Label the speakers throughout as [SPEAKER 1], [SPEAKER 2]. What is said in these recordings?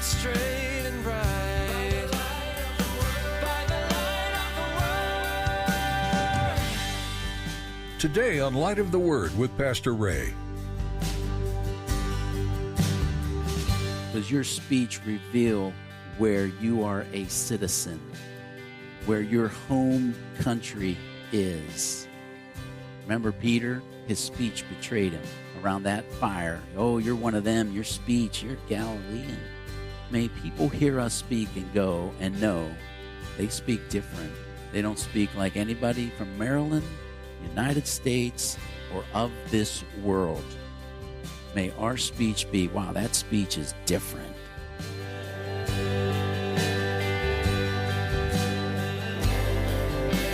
[SPEAKER 1] that's straight and bright. By the light of the Word.
[SPEAKER 2] Today on Light of the Word with Pastor Ray.
[SPEAKER 3] Does your speech reveal where you are a citizen, where your home country is? Remember Peter? His speech betrayed him around that fire. Oh, you're one of them. Your speech, you're Galilean. May people hear us speak and go and know they speak different. They don't speak like anybody from Maryland, United States, or of this world. May our speech be, wow, that speech is different.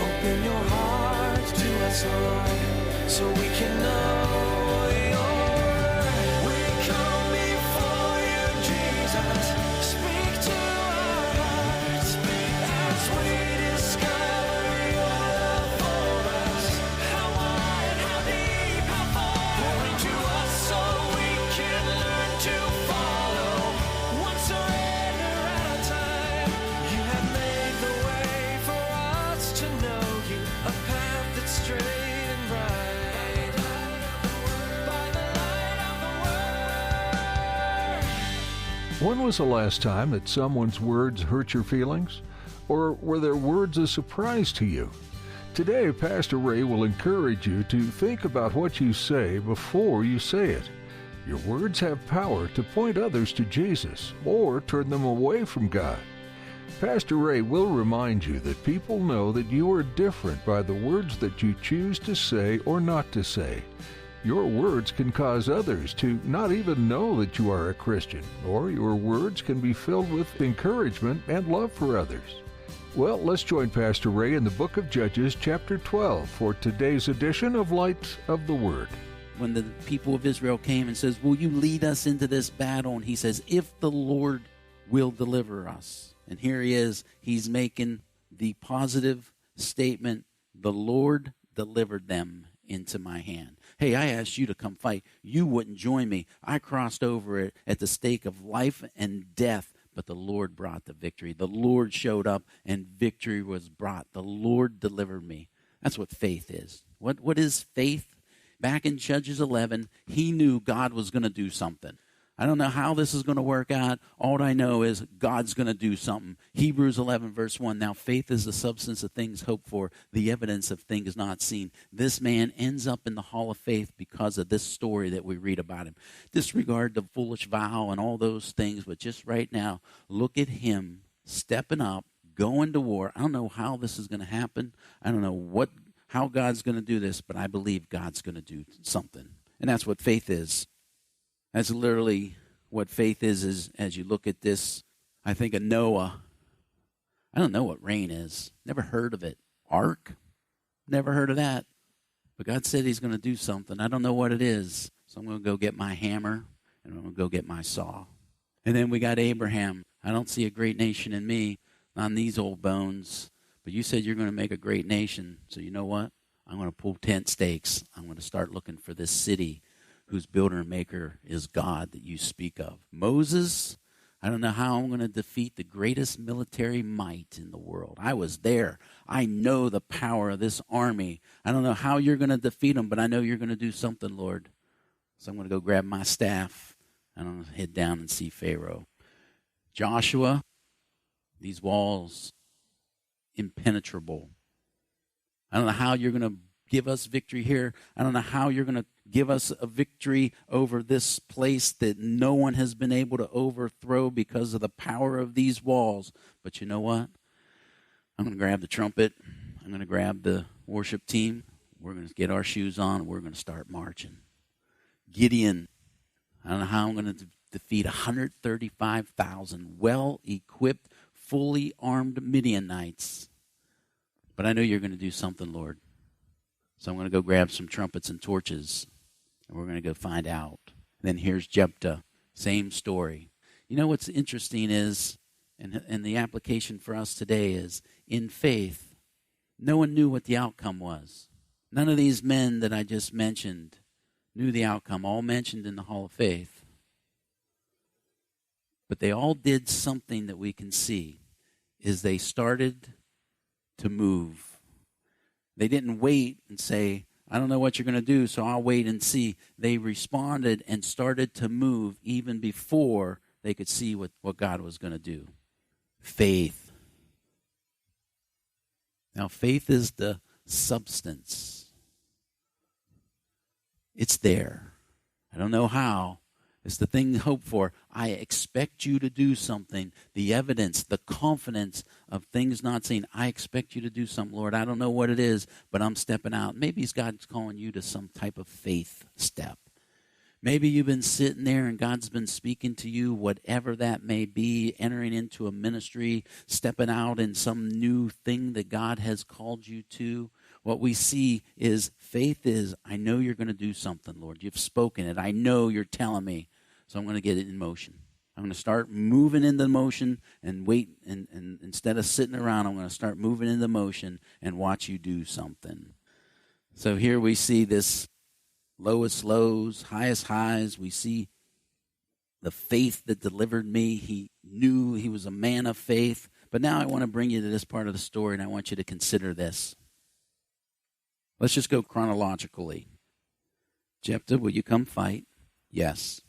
[SPEAKER 1] Open your heart to us, Lord, so we can know your word. We come before you, Jesus. Speak to our hearts as we discover your love for us. How wide, how deep, how far. Pour into us so we can learn to follow. One surrender at a time. You have made the way for us to know you. A path that's straight and bright. By the light of the Word.
[SPEAKER 2] When was the last time that someone's words hurt your feelings? Or were their words a surprise to you? Today, Pastor Ray will encourage you to think about what you say before you say it. Your words have power to point others to Jesus or turn them away from God. Pastor Ray will remind you that people know that you are different by the words that you choose to say or not to say. Your words can cause others to not even know that you are a Christian, or your words can be filled with encouragement and love for others. Well, let's join Pastor Ray in the book of Judges, chapter 12, for today's edition of Light of the Word.
[SPEAKER 3] When the people of Israel came and says, will you lead us into this battle? And he says, if the Lord will deliver us. And here he is, he's making the positive statement, the Lord delivered them into my hand. Hey, I asked you to come fight. You wouldn't join me. I crossed over it at the stake of life and death, but the Lord brought the victory. The Lord showed up and victory was brought. The Lord delivered me. That's what faith is. What is faith? Back in Judges 11, he knew God was going to do something. I don't know how this is going to work out. All I know is God's going to do something. Hebrews 11, verse 1, now faith is the substance of things hoped for, the evidence of things not seen. This man ends up in the hall of faith because of this story that we read about him. Disregard the foolish vow and all those things, but just right now, look at him stepping up, going to war. I don't know how this is going to happen. I don't know how God's going to do this, but I believe God's going to do something. And that's what faith is. That's literally what faith is as you look at this. I think of Noah. I don't know what rain is. Never heard of it. Ark? Never heard of that. But God said he's going to do something. I don't know what it is. So I'm going to go get my hammer and I'm going to go get my saw. And then we got Abraham. I don't see a great nation in me, not in these old bones. But you said you're going to make a great nation. So you know what? I'm going to pull tent stakes. I'm going to start looking for this city whose builder and maker is God that you speak of. Moses, I don't know how I'm going to defeat the greatest military might in the world. I was there. I know the power of this army. I don't know how you're going to defeat them, but I know you're going to do something, Lord. So I'm going to go grab my staff, and I'm going to head down and see Pharaoh. Joshua, these walls, impenetrable. I don't know how you're going to give us victory here. I don't know how you're going to give us a victory over this place that no one has been able to overthrow because of the power of these walls. But you know what? I'm going to grab the trumpet. I'm going to grab the worship team. We're going to get our shoes on. And we're going to start marching. Gideon, I don't know how I'm going to defeat 135,000 well-equipped, fully armed Midianites. But I know you're going to do something, Lord. So I'm going to go grab some trumpets and torches, and we're going to go find out. And then here's Jephthah, same story. You know what's interesting is, and the application for us today is, in faith, no one knew what the outcome was. None of these men that I just mentioned knew the outcome, all mentioned in the Hall of Faith. But they all did something that we can see, is they started to move. They didn't wait and say, I don't know what you're going to do, so I'll wait and see. They responded and started to move even before they could see what God was going to do. Faith. Now, faith is the substance. It's there. I don't know how. It's the thing to hope for. I expect you to do something. The evidence, the confidence of things not seen. I expect you to do something, Lord. I don't know what it is, but I'm stepping out. Maybe God's calling you to some type of faith step. Maybe you've been sitting there and God's been speaking to you, whatever that may be, entering into a ministry, stepping out in some new thing that God has called you to. What we see is faith is, I know you're going to do something, Lord. You've spoken it. I know you're telling me, so I'm going to get it in motion. I'm going to start moving into motion and wait, and instead of sitting around, I'm going to start moving into motion and watch you do something. So here we see this lowest lows, highest highs. We see the faith that delivered me. He knew he was a man of faith. But now I want to bring you to this part of the story, and I want you to consider this. Let's just go chronologically. Jephthah, will you come fight? Yes.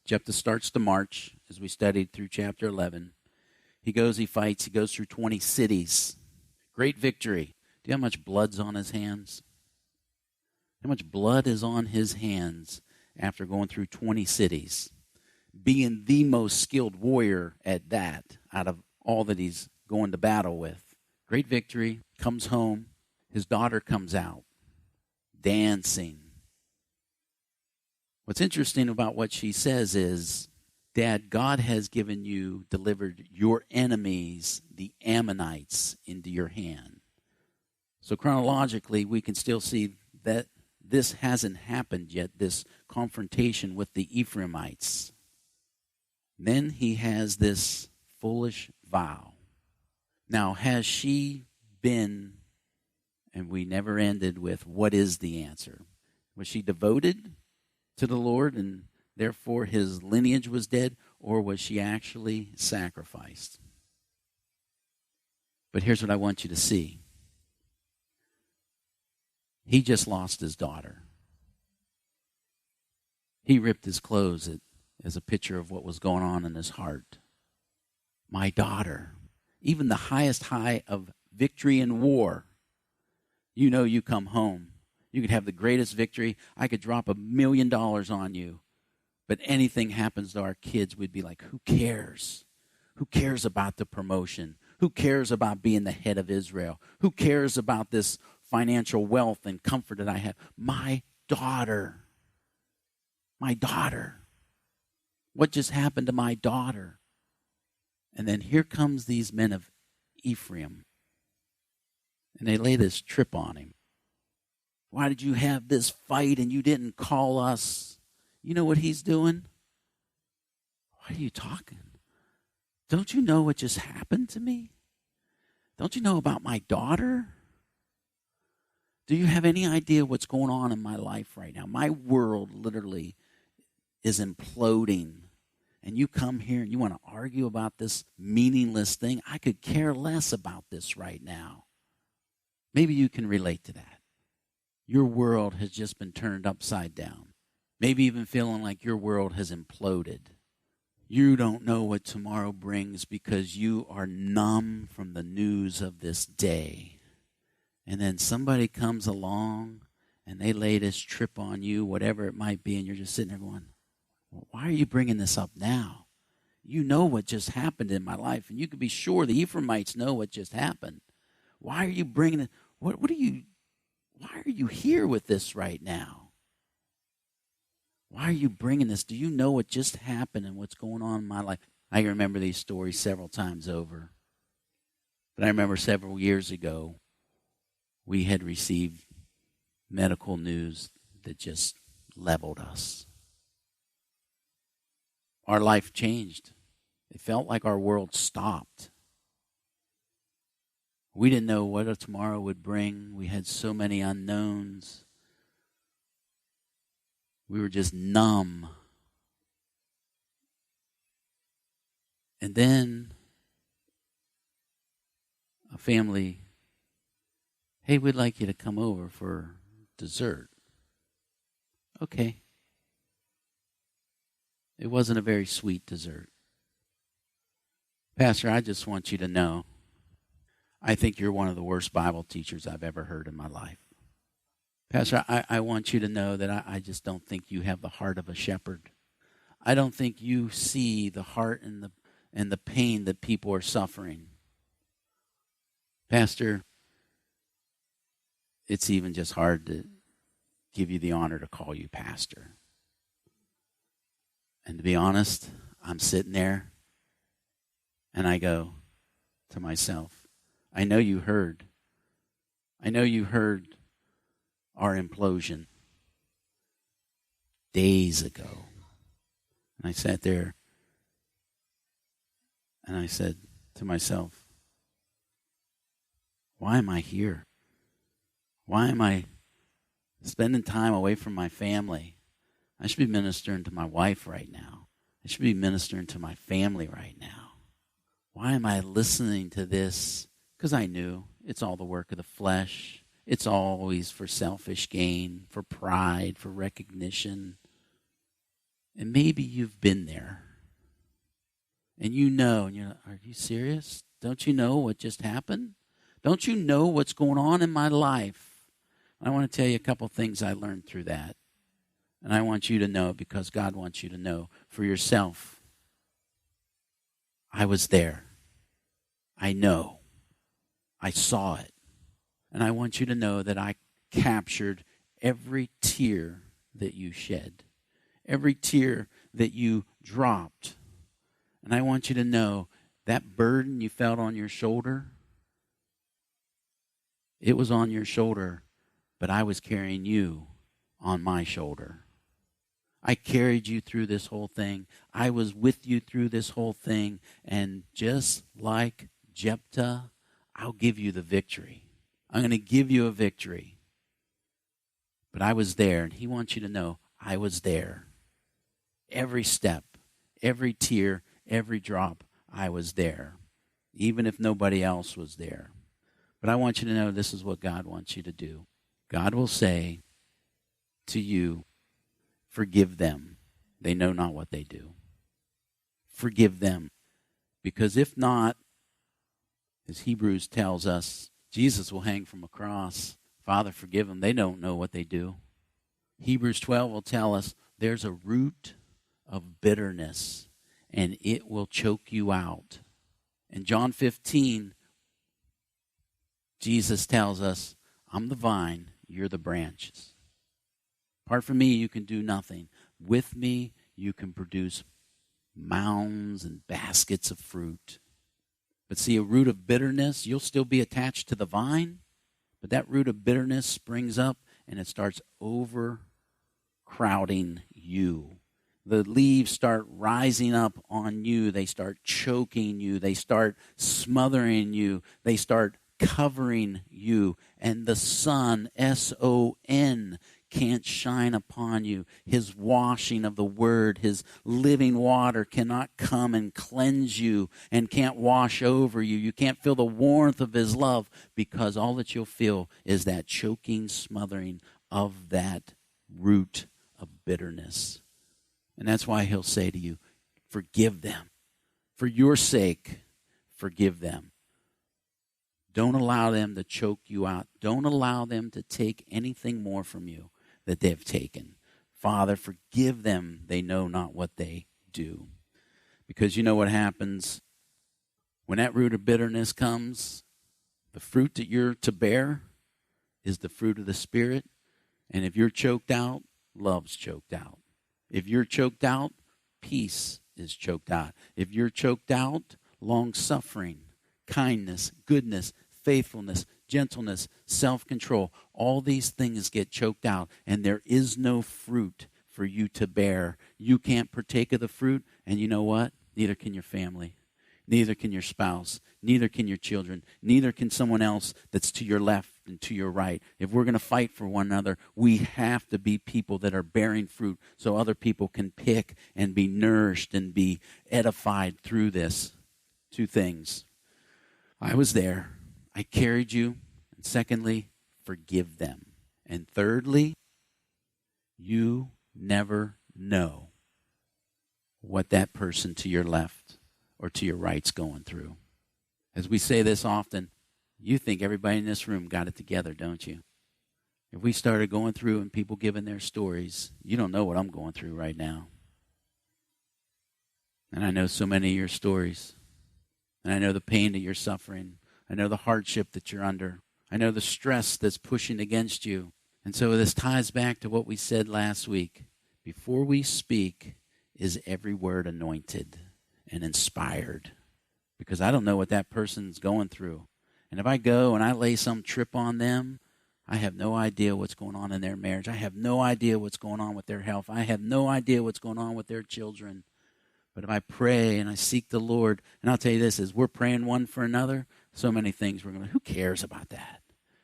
[SPEAKER 3] Jephthah starts to march, as we studied through chapter 11. He goes, he fights, he goes through 20 cities. Great victory. Do you know how much blood's on his hands? How much blood is on his hands after going through 20 cities? Being the most skilled warrior at that, out of all that he's going to battle with. Great victory, comes home. His daughter comes out, dancing. What's interesting about what she says is, Dad, God has delivered your enemies, the Ammonites, into your hand. So chronologically, we can still see that this hasn't happened yet, this confrontation with the Ephraimites. Then he has this foolish vow. Now, has she been, and we never ended with, what is the answer? Was she devoted to the Lord and therefore his lineage was dead, or was she actually sacrificed? But here's what I want you to see. He just lost his daughter. He ripped his clothes as a picture of what was going on in his heart. My daughter, even the highest high of victory in war, you know you come home. You could have the greatest victory. I could drop $1 million on you. But anything happens to our kids, we'd be like, who cares? Who cares about the promotion? Who cares about being the head of Israel? Who cares about this financial wealth and comfort that I have? My daughter. My daughter. What just happened to my daughter? And then here comes these men of Ephraim. And they lay this trip on him. Why did you have this fight and you didn't call us? You know what he's doing? Why are you talking? Don't you know what just happened to me? Don't you know about my daughter? Do you have any idea what's going on in my life right now? My world literally is imploding. And you come here and you want to argue about this meaningless thing? I could care less about this right now. Maybe you can relate to that. Your world has just been turned upside down. Maybe even feeling like your world has imploded. You don't know what tomorrow brings because you are numb from the news of this day. And then somebody comes along and they lay this trip on you, whatever it might be, and you're just sitting there going, well, why are you bringing this up now? You know what just happened in my life, and you can be sure the Ephraimites know what just happened. Why are you bringing it? Why are you here with this right now? Why are you bringing this? Do you know what just happened and what's going on in my life? I can remember these stories several times over. But I remember several years ago, we had received medical news that just leveled us. Our life changed. It felt like our world stopped. We didn't know what a tomorrow would bring. We had so many unknowns. We were just numb. And then a family, hey, we'd like you to come over for dessert. Okay. It wasn't a very sweet dessert. Pastor, I just want you to know, I think you're one of the worst Bible teachers I've ever heard in my life. Pastor, I want you to know that I just don't think you have the heart of a shepherd. I don't think you see the heart and the pain that people are suffering. Pastor, it's even just hard to give you the honor to call you pastor. And to be honest, I'm sitting there and I go to myself, I know you heard our implosion days ago. And I sat there and I said to myself, why am I here? Why am I spending time away from my family? I should be ministering to my wife right now. I should be ministering to my family right now. Why am I listening to this? Because I knew it's all the work of the flesh. It's always for selfish gain, for pride, for recognition. And maybe you've been there. And you know, and you're like, are you serious? Don't you know what just happened? Don't you know what's going on in my life? I want to tell you a couple things I learned through that. And I want you to know, because God wants you to know for yourself. I was there. I know. I saw it. And I want you to know that I captured every tear that you shed, every tear that you dropped. And I want you to know that burden you felt on your shoulder, it was on your shoulder, but I was carrying you on my shoulder. I carried you through this whole thing. I was with you through this whole thing. And just like Jephthah, I'll give you the victory. I'm going to give you a victory. But I was there, and he wants you to know I was there. Every step, every tear, every drop, I was there. Even if nobody else was there. But I want you to know this is what God wants you to do. God will say to you, forgive them. They know not what they do. Forgive them. Because if not, as Hebrews tells us, Jesus will hang from a cross. Father, forgive them. They don't know what they do. Hebrews 12 will tell us there's a root of bitterness, and it will choke you out. In John 15, Jesus tells us, I'm the vine, you're the branches. Apart from me, you can do nothing. With me, you can produce mounds and baskets of fruit. But see, a root of bitterness, you'll still be attached to the vine, but that root of bitterness springs up and it starts overcrowding you. The leaves start rising up on you. They start choking you. They start smothering you. They start covering you. And the sun, S-O-N, can't shine upon you. His washing of the word, his living water cannot come and cleanse you and can't wash over you. You can't feel the warmth of his love because all that you'll feel is that choking, smothering of that root of bitterness. And that's why he'll say to you, forgive them. For your sake, forgive them. Don't allow them to choke you out. Don't allow them to take anything more from you that they've taken. Father, forgive them. They know not what they do. Because you know what happens when that root of bitterness comes? The fruit that you're to bear is the fruit of the Spirit. And if you're choked out, love's choked out. If you're choked out, peace is choked out. If you're choked out, long-suffering, kindness, goodness, faithfulness, gentleness, self-control, all these things get choked out, and there is no fruit for you to bear. You can't partake of the fruit, and you know what? Neither can your family. Neither can your spouse. Neither can your children. Neither can someone else that's to your left and to your right. If we're going to fight for one another, we have to be people that are bearing fruit so other people can pick and be nourished and be edified through this. Two things. I was there. I carried you. And secondly, forgive them. And thirdly, you never know what that person to your left or to your right's going through. As we say this often, you think everybody in this room got it together, don't you? If we started going through and people giving their stories, you don't know what I'm going through right now. And I know so many of your stories. And I know the pain that you're suffering. I know the hardship that you're under. I know the stress that's pushing against you. And so this ties back to what we said last week. Before we speak, is every word anointed and inspired? Because I don't know what that person's going through. And if I go and I lay some trip on them, I have no idea what's going on in their marriage. I have no idea what's going on with their health. I have no idea what's going on with their children. But if I pray and I seek the Lord, and I'll tell you this, as we're praying one for another, so many things we're going to, who cares about that?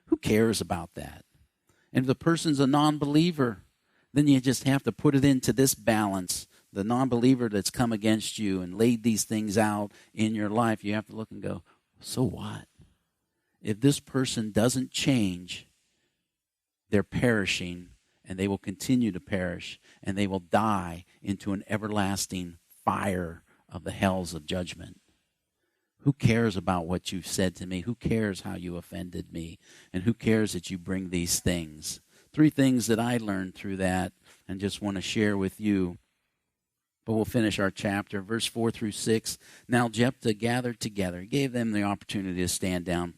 [SPEAKER 3] Who cares about that? And if the person's a non-believer, then you just have to put it into this balance. The non-believer that's come against you and laid these things out in your life, you have to look and go, so what? If this person doesn't change, they're perishing, and they will continue to perish, and they will die into an everlasting fire of the hells of judgment. Who cares about what you said to me? Who cares how you offended me? And who cares that you bring these things? 3 things that I learned through that and just want to share with you. But we'll finish our chapter. Verse 4 through 6. Now Jephthah gathered together. He gave them the opportunity to stand down.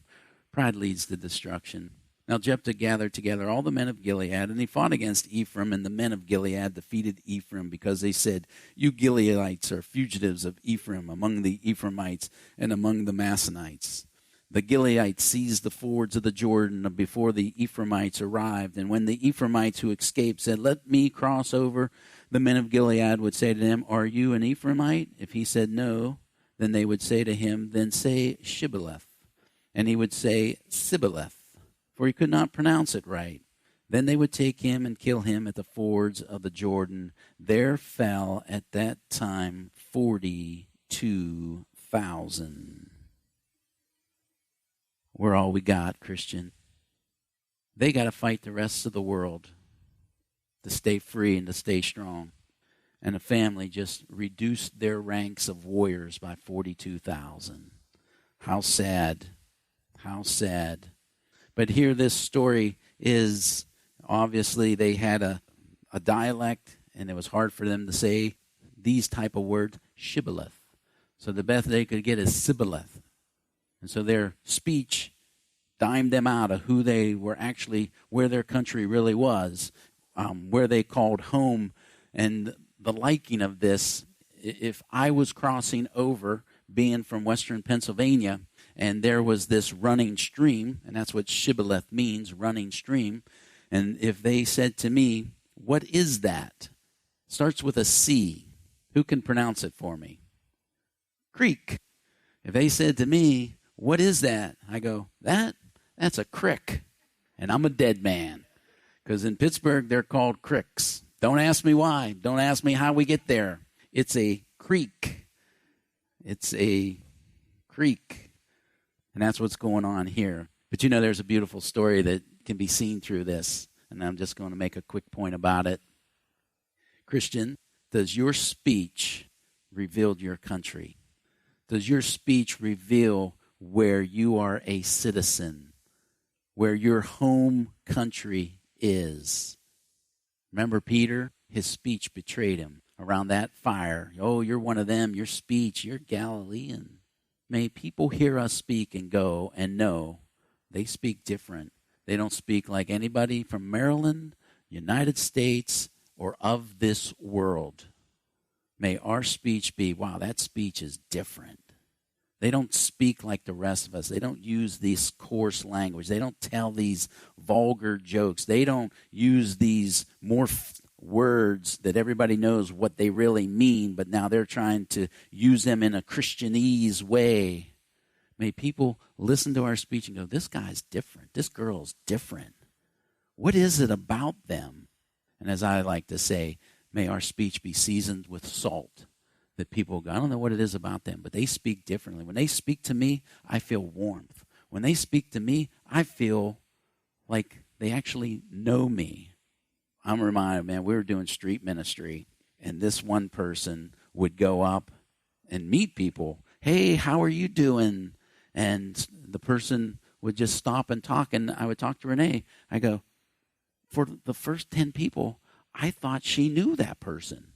[SPEAKER 3] Pride leads to destruction. Now Jephthah gathered together all the men of Gilead, and he fought against Ephraim, and the men of Gilead defeated Ephraim, because they said, you Gileadites are fugitives of Ephraim among the Ephraimites and among the Massonites. The Gileadites seized the fords of the Jordan before the Ephraimites arrived, and when the Ephraimites who escaped said, let me cross over, the men of Gilead would say to them, are you an Ephraimite? If he said no, then they would say to him, then say Shibboleth. And he would say Sibboleth, for he could not pronounce it right. Then they would take him and kill him at the fords of the Jordan. There fell at that time 42,000. We're all we got, Christian. They got to fight the rest of the world to stay free and to stay strong. And the family just reduced their ranks of warriors by 42,000. How sad. How sad. But here this story is, obviously they had a dialect, and it was hard for them to say these type of words, Shibboleth. So the best they could get is Sibboleth. And so their speech dimed them out of who they were actually, where their country really was, where they called home. And the liking of this, if I was crossing over, being from western Pennsylvania, and there was this running stream, and that's what Shibboleth means, running stream. And if they said to me, what is that? Starts with a C. Who can pronounce it for me? Creek. If they said to me, what is that? I go, that's a crick. And I'm a dead man. Because in Pittsburgh, they're called cricks. Don't ask me why. Don't ask me how we get there. It's a creek. It's a creek. And that's what's going on here. But you know, there's a beautiful story that can be seen through this. And I'm just going to make a quick point about it. Christian, does your speech reveal your country? Does your speech reveal where you are a citizen? Where your home country is? Remember Peter? His speech betrayed him. Around that fire. Oh, you're one of them. Your speech, you're Galilean. May people hear us speak and go and know they speak different. They don't speak like anybody from Maryland, United States, or of this world. May our speech be, wow, that speech is different. They don't speak like the rest of us. They don't use this coarse language. They don't tell these vulgar jokes. They don't use these words that everybody knows what they really mean, but now they're trying to use them in a Christianese way. May people listen to our speech and go, this guy's different. This girl's different. What is it about them? And as I like to say, may our speech be seasoned with salt, that people go, I don't know what it is about them, but they speak differently. When they speak to me, I feel warmth. When they speak to me, I feel like they actually know me. I'm reminded, man, we were doing street ministry, and this one person would go up and meet people. Hey, how are you doing? And the person would just stop and talk, and I would talk to Renee. I go, for the first 10 people, I thought she knew that person.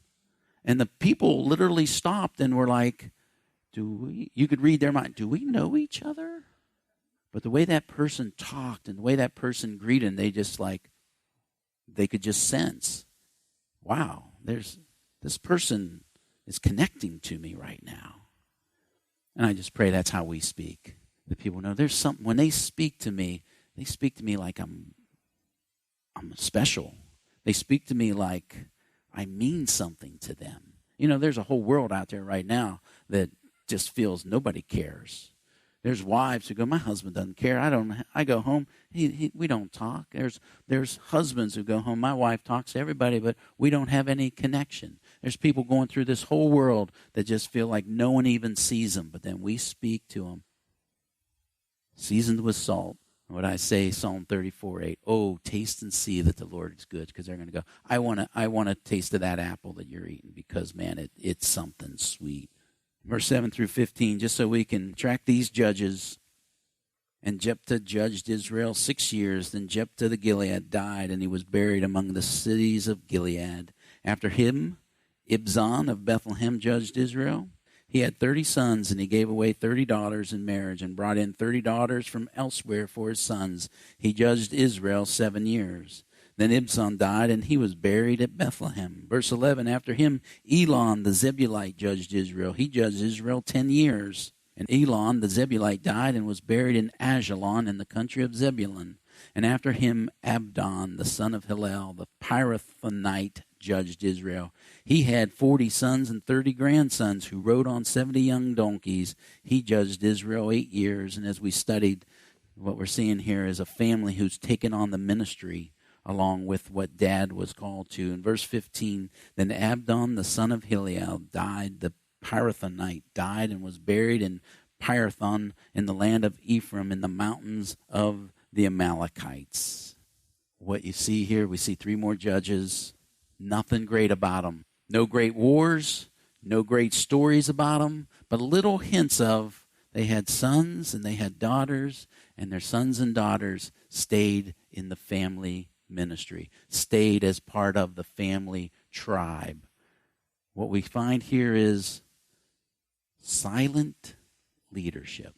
[SPEAKER 3] And the people literally stopped and were like, you could read their mind, do we know each other? But the way that person talked and the way that person greeted, they could just sense, wow, this person is connecting to me right now. And I just pray that's how we speak. That people know there's something, when they speak to me like I'm special. They speak to me like I mean something to them. You know, there's a whole world out there right now that just feels nobody cares. There's wives who go, my husband doesn't care. I go home, we don't talk. There's husbands who go home, my wife talks to everybody, but we don't have any connection. There's people going through this whole world that just feel like no one even sees them, but then we speak to them. Seasoned with salt. What I say, Psalm 34:8. Oh, taste and see that the Lord is good, because they're going to go, I want a taste of that apple that you're eating, because, man, it's something sweet. Verse 7 through 15, just so we can track these judges. And Jephthah judged Israel 6 years. Then Jephthah the Gilead died, and he was buried among the cities of Gilead. After him, Ibzan of Bethlehem judged Israel. He had 30 sons, and he gave away 30 daughters in marriage and brought in 30 daughters from elsewhere for his sons. He judged Israel 7 years. Then Ibzan died, and he was buried at Bethlehem. Verse 11, after him, Elon the Zebulite judged Israel. He judged Israel 10 years. And Elon the Zebulite died and was buried in Ajalon in the country of Zebulun. And after him, Abdon the son of Hillel, the Pirathonite, judged Israel. He had 40 sons and 30 grandsons who rode on 70 young donkeys. He judged Israel 8 years. And as we studied, what we're seeing here is a family who's taken on the ministry along with what Dad was called to. In verse 15, then Abdon the son of Hillel died, the Pirathonite died, and was buried in Pirathon in the land of Ephraim in the mountains of the Amalekites. What you see here, we see 3 more judges. Nothing great about them. No great wars, no great stories about them, but little hints of they had sons and they had daughters, and their sons and daughters stayed in the family ministry, stayed as part of the family tribe. What we find here is silent leadership.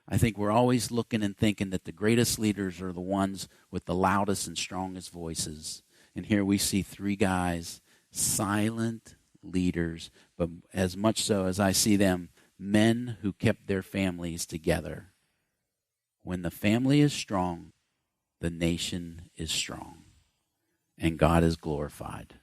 [SPEAKER 3] I think we're always looking and thinking that the greatest leaders are the ones with the loudest and strongest voices. And here we see 3 guys, silent leaders, but as much so as I see them, men who kept their families together. When the family is strong, the nation is strong, and God is glorified.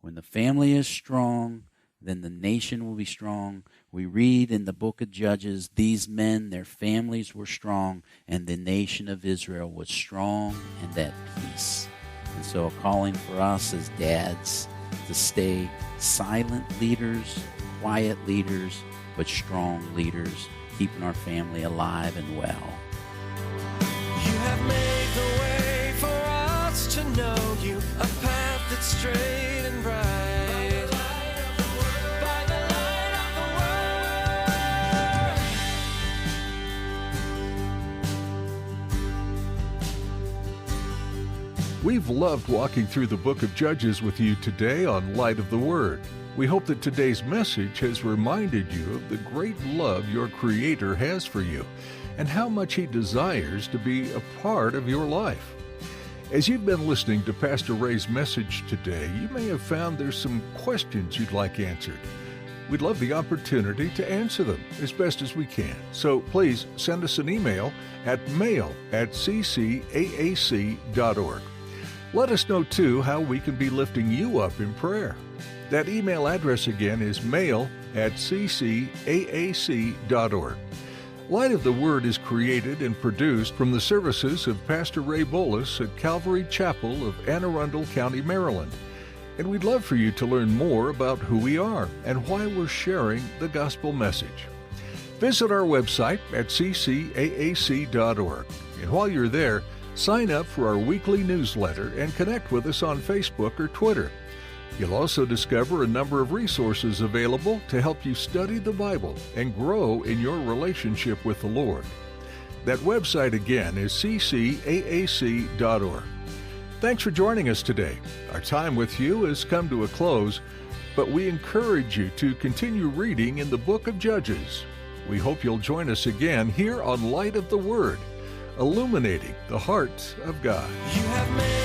[SPEAKER 3] When the family is strong, then the nation will be strong. We read in the book of Judges, these men, their families were strong, and the nation of Israel was strong and at peace. And so a calling for us as dads to stay silent leaders, quiet leaders, but strong leaders, keeping our family alive and well.
[SPEAKER 1] You have made the way for us to know you, a path that's straight and bright. By the light of the word.
[SPEAKER 2] We've loved walking through the book of Judges with you today on Light of the Word. We hope that today's message has reminded you of the great love your Creator has for you and how much He desires to be a part of your life. As you've been listening to Pastor Ray's message today, you may have found there's some questions you'd like answered. We'd love the opportunity to answer them as best as we can. So please send us an email at mail@ccaac.org. Let us know, too, how we can be lifting you up in prayer. That email address again is mail@ccaac.org. Light of the Word is created and produced from the services of Pastor Ray Bolus at Calvary Chapel of Anne Arundel County, Maryland. And we'd love for you to learn more about who we are and why we're sharing the gospel message. Visit our website at ccaac.org. And while you're there, sign up for our weekly newsletter and connect with us on Facebook or Twitter. You'll also discover a number of resources available to help you study the Bible and grow in your relationship with the Lord. That website again is ccaac.org. Thanks for joining us today. Our time with you has come to a close, but we encourage you to continue reading in the book of Judges. We hope you'll join us again here on Light of the Word, illuminating the heart of God.
[SPEAKER 1] You have made